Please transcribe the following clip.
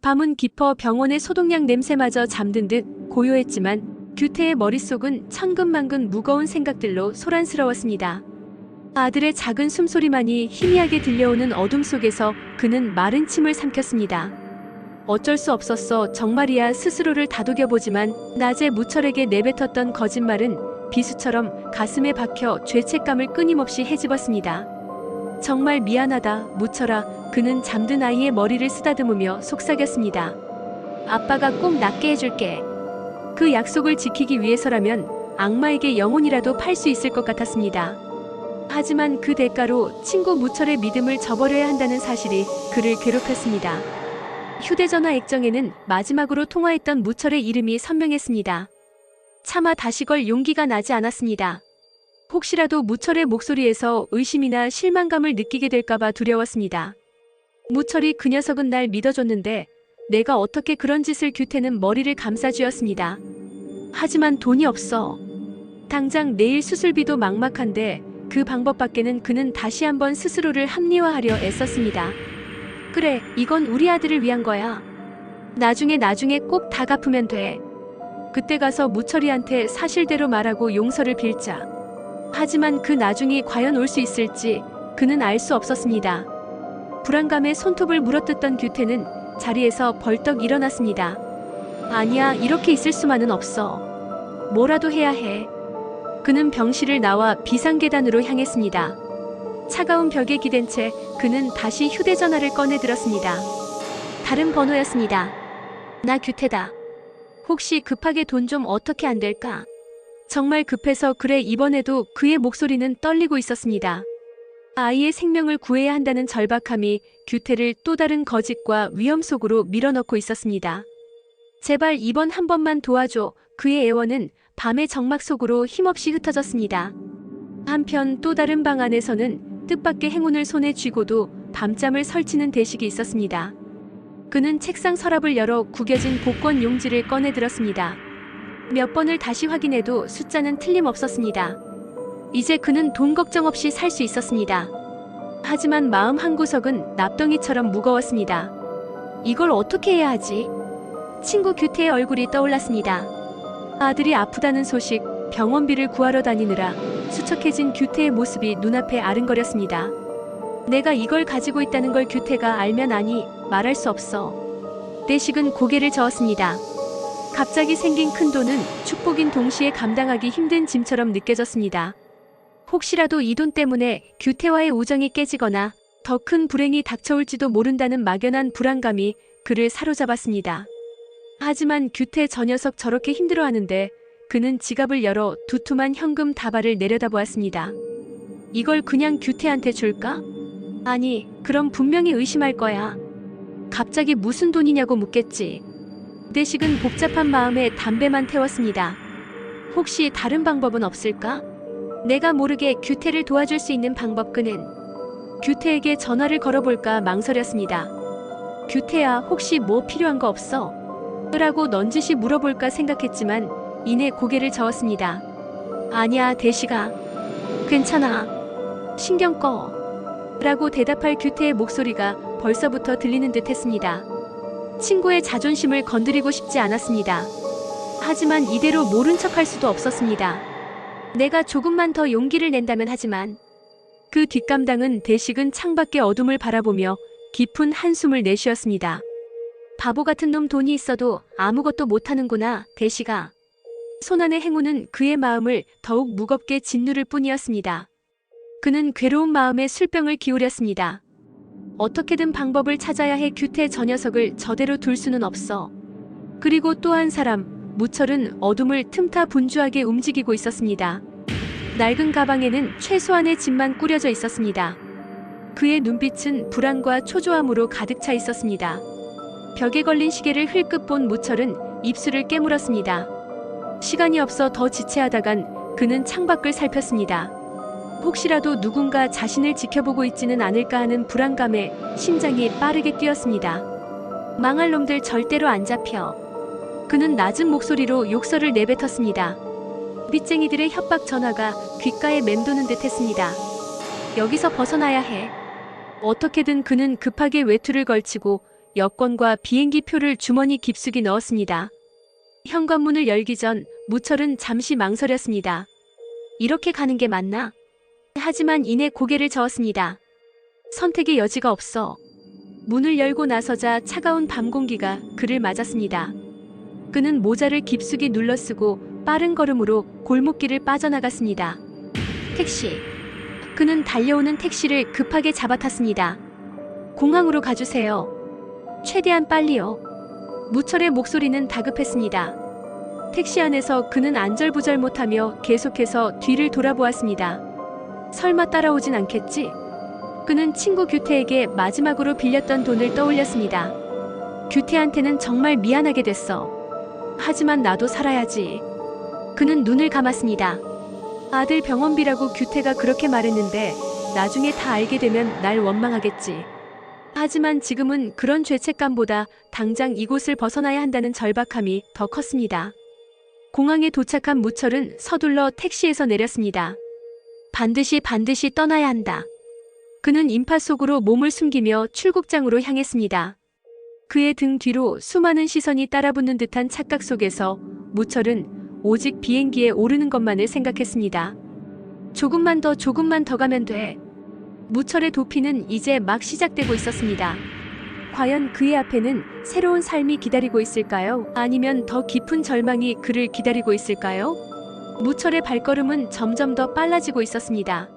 밤은 깊어 병원의 소독약 냄새마저 잠든 듯 고요했지만 규태의 머릿속은 천근만근 무거운 생각들로 소란스러웠습니다. 아들의 작은 숨소리만이 희미하게 들려오는 어둠 속에서 그는 마른 침을 삼켰습니다. 어쩔 수 없었어. 정말이야. 스스로를 다독여보지만 낮에 무철에게 내뱉었던 거짓말은 비수처럼 가슴에 박혀 죄책감을 끊임없이 헤집었습니다. 정말 미안하다, 무철아. 그는 잠든 아이의 머리를 쓰다듬으며 속삭였습니다. 아빠가 꼭 낫게 해줄게. 그 약속을 지키기 위해서라면 악마에게 영혼이라도 팔 수 있을 것 같았습니다. 하지만 그 대가로 친구 무철의 믿음을 저버려야 한다는 사실이 그를 괴롭혔습니다. 휴대전화 액정에는 마지막으로 통화했던 무철의 이름이 선명했습니다. 차마 다시 걸 용기가 나지 않았습니다. 혹시라도 무철의 목소리에서 의심이나 실망감을 느끼게 될까봐 두려웠습니다. 무철이 그 녀석은 날 믿어줬는데 내가 어떻게 그런 짓을. 규태는 머리를 감싸쥐었습니다. 하지만 돈이 없어. 당장 내일 수술비도 막막한데 그 방법밖에는. 그는 다시 한번 스스로를 합리화하려 애썼습니다. 그래, 이건 우리 아들을 위한 거야. 나중에 꼭 다 갚으면 돼. 그때 가서 무철이한테 사실대로 말하고 용서를 빌자. 하지만 그 나중이 과연 올 수 있을지 그는 알 수 없었습니다. 불안감에 손톱을 물어뜯던 규태는 자리에서 벌떡 일어났습니다. 아니야, 이렇게 있을 수만은 없어. 뭐라도 해야 해. 그는 병실을 나와 비상계단으로 향했습니다. 차가운 벽에 기댄 채 그는 다시 휴대전화를 꺼내 들었습니다. 다른 번호였습니다. 나 규태다. 혹시 급하게 돈 좀 어떻게 안 될까? 정말 급해서 그래. 이번에도 그의 목소리는 떨리고 있었습니다. 아이의 생명을 구해야 한다는 절박함이 규태를 또 다른 거짓과 위험 속으로 밀어넣고 있었습니다. 제발 이번 한 번만 도와줘. 그의 애원은 밤의 정막 속으로 힘없이 흩어졌습니다. 한편 또 다른 방 안에서는 뜻밖의 행운을 손에 쥐고도 밤잠을 설치는 대식이 있었습니다. 그는 책상 서랍을 열어 구겨진 복권 용지를 꺼내 들었습니다. 몇 번을 다시 확인해도 숫자는 틀림없었습니다. 이제 그는 돈 걱정 없이 살 수 있었습니다. 하지만 마음 한구석은 납덩이처럼 무거웠습니다. 이걸 어떻게 해야 하지? 친구 규태의 얼굴이 떠올랐습니다. 아들이 아프다는 소식, 병원비를 구하러 다니느라 수척해진 규태의 모습이 눈앞에 아른거렸습니다. 내가 이걸 가지고 있다는 걸 규태가 알면. 아니, 말할 수 없어. 대식은 고개를 저었습니다. 갑자기 생긴 큰 돈은 축복인 동시에 감당하기 힘든 짐처럼 느껴졌습니다. 혹시라도 이 돈 때문에 규태와의 우정이 깨지거나 더 큰 불행이 닥쳐올지도 모른다는 막연한 불안감이 그를 사로잡았습니다. 하지만 규태 저 녀석 저렇게 힘들어하는데. 그는 지갑을 열어 두툼한 현금 다발을 내려다보았습니다. 이걸 그냥 규태한테 줄까? 아니, 그럼 분명히 의심할 거야. 갑자기 무슨 돈이냐고 묻겠지. 대식은 복잡한 마음에 담배만 태웠습니다. 혹시 다른 방법은 없을까? 내가 모르게 규태를 도와줄 수 있는 방법. 그는 규태에게 전화를 걸어볼까 망설였습니다. 규태야, 혹시 뭐 필요한 거 없어? 라고 넌지시 물어볼까 생각했지만 이내 고개를 저었습니다. 아니야, 대식아. 괜찮아. 신경 꺼. 라고 대답할 규태의 목소리가 벌써부터 들리는 듯 했습니다. 친구의 자존심을 건드리고 싶지 않았습니다. 하지만 이대로 모른 척할 수도 없었습니다. 내가 조금만 더 용기를 낸다면. 하지만 그 뒷감당은. 대식은 창밖의 어둠을 바라보며 깊은 한숨을 내쉬었습니다. 바보 같은 놈. 돈이 있어도 아무것도 못하는구나, 대식아. 손안의 행운은 그의 마음을 더욱 무겁게 짓누를 뿐이었습니다. 그는 괴로운 마음에 술병을 기울였습니다. 어떻게든 방법을 찾아야 해. 규태 저 녀석을 저대로 둘 수는 없어. 그리고 또 한 사람, 무철은 어둠을 틈타 분주하게 움직이고 있었습니다. 낡은 가방에는 최소한의 짐만 꾸려져 있었습니다. 그의 눈빛은 불안과 초조함으로 가득 차 있었습니다. 벽에 걸린 시계를 흘끗 본 무철은 입술을 깨물었습니다. 시간이 없어 더 지체하다간 그는 창밖을 살폈습니다. 혹시라도 누군가 자신을 지켜보고 있지는 않을까 하는 불안감에 심장이 빠르게 뛰었습니다. 망할 놈들 절대로 안 잡혀. 그는 낮은 목소리로 욕설을 내뱉었습니다. 빚쟁이들의 협박 전화가 귓가에 맴도는 듯 했습니다. 여기서 벗어나야 해. 어떻게든 그는 급하게 외투를 걸치고 여권과 비행기 표를 주머니 깊숙이 넣었습니다. 현관문을 열기 전 무철은 잠시 망설였습니다. 이렇게 가는 게 맞나? 하지만 이내 고개를 저었습니다. 선택의 여지가 없어. 문을 열고 나서자 차가운 밤 공기가 그를 맞았습니다. 그는 모자를 깊숙이 눌러 쓰고 빠른 걸음으로 골목길을 빠져나갔습니다. 택시. 그는 달려오는 택시를 급하게 잡아탔습니다. 공항으로 가주세요. 최대한 빨리요. 무철의 목소리는 다급했습니다. 택시 안에서 그는 안절부절 못하며 계속해서 뒤를 돌아보았습니다. 설마 따라오진 않겠지? 그는 친구 규태에게 마지막으로 빌렸던 돈을 떠올렸습니다. 규태한테는 정말 미안하게 됐어. 하지만 나도 살아야지. 그는 눈을 감았습니다. 아들 병원비라고 규태가 그렇게 말했는데 나중에 다 알게 되면 날 원망하겠지. 하지만 지금은 그런 죄책감보다 당장 이곳을 벗어나야 한다는 절박함이 더 컸습니다. 공항에 도착한 무철은 서둘러 택시에서 내렸습니다. 반드시 떠나야 한다. 그는 인파 속으로 몸을 숨기며 출국장으로 향했습니다. 그의 등 뒤로 수많은 시선이 따라붙는 듯한 착각 속에서 무철은 오직 비행기에 오르는 것만을 생각했습니다. 조금만 더 가면 돼. 무철의 도피는 이제 막 시작되고 있었습니다. 과연 그의 앞에는 새로운 삶이 기다리고 있을까요? 아니면 더 깊은 절망이 그를 기다리고 있을까요? 무철의 발걸음은 점점 더 빨라지고 있었습니다.